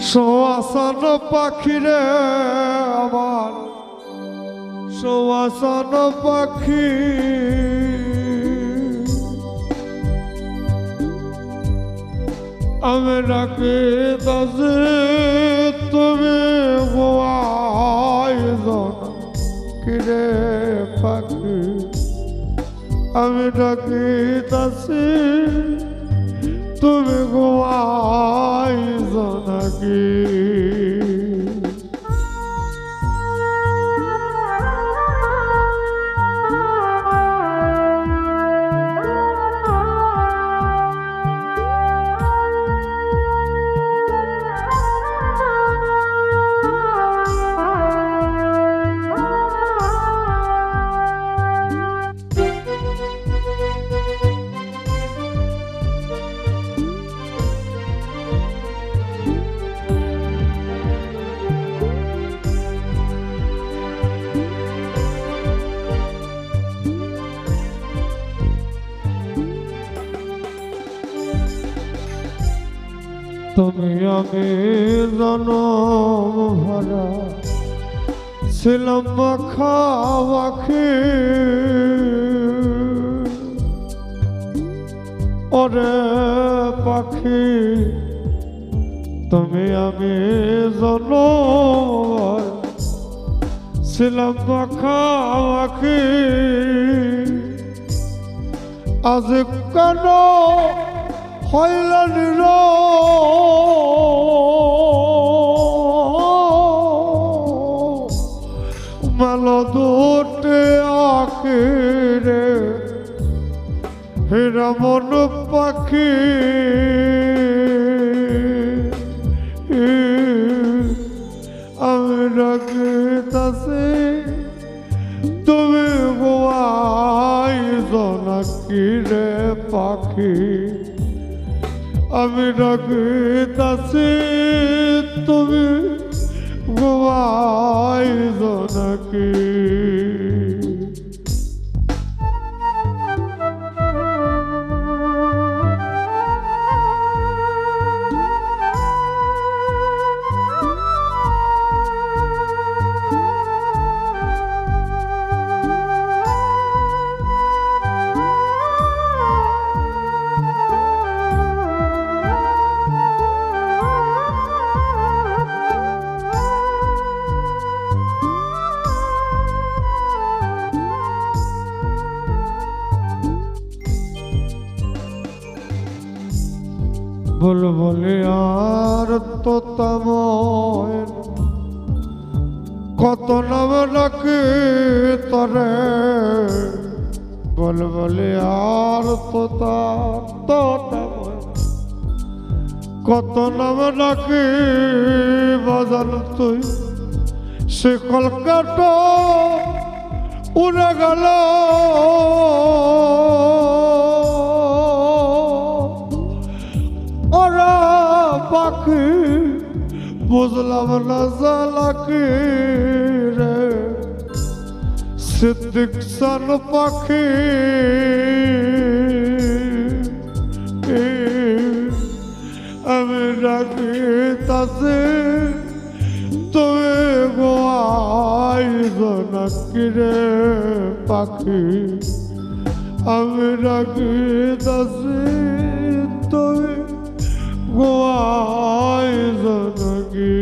সোয়াসান পাখিরে আমার সোয়াসান পাখি আমি ডাকি তাসে তুমি গোয়াইজন কিরে পাখি আমি ডাকি তাসে তুমি গোয়াইজন নাকি তুমি আমি জনম ভরা ছিলাম মাখামাখি ওরে পাখি তুমি আমি জনম ছিলাম মাখামাখি আজ কেন হইলেন মালো দুটে আখিরে হেরা মন পাখি আমি ডাকিতাছি তুমি গোয়াইজন কিরে পাখি আমি ডাকিতাছি তুমি গোয়াইজন নাকি বলে আর তো তাময় কত নাম ডাকি তরে বলে আর তো তাময় কত নাম ডাকি বাজান তুই সে কলকাতা উড়ে গেল পাখি বুঝলাম না জালাকি রে সিদ্দিক সান পাখি আমি ডাকিতাছি তুমি গোয়াইজন কিরে পাখি আমি ডাকিতাছি তুমি গোয়াইজন কি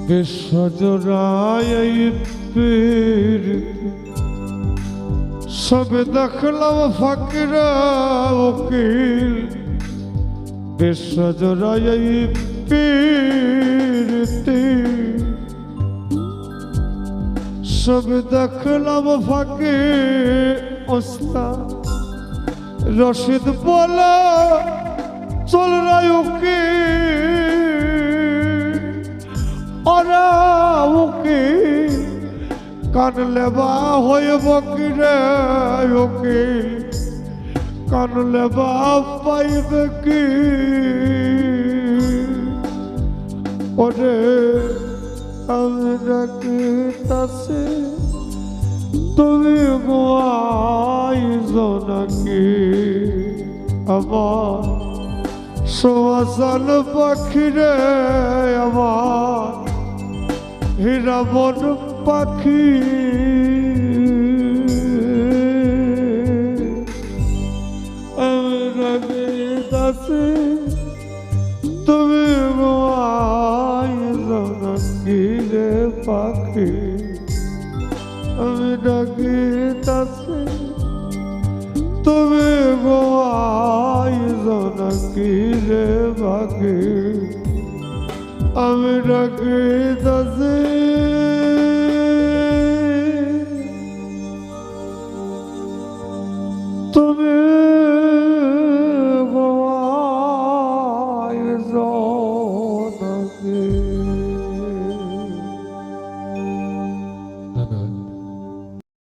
বিশ্বজোড়ায় পীর সবে দেখলাম ফকির উকিল বিশ্বজোড়ায় এই পীরতি সব দেখলাম ফাঁকে ওস্তাদ রশিদ বলা চল রায়ুকে ওরা ওকে কানলে বা হয়ে বকিরে ওকে কানলে বা পাইবে কি ওরে আমি ডাকিতাছি তুমি গোয়াইছো নাকি আমার সোয়াসাল পাখিরে আমার হীরাবন পাখি আমি ডাকিতাছি তুমি গোয়াইছো নাকি রে পাখি আমি ডাকিতাছি তুমি গোয়াইছো নাকি রে পাখি আমি ডাকিতাছি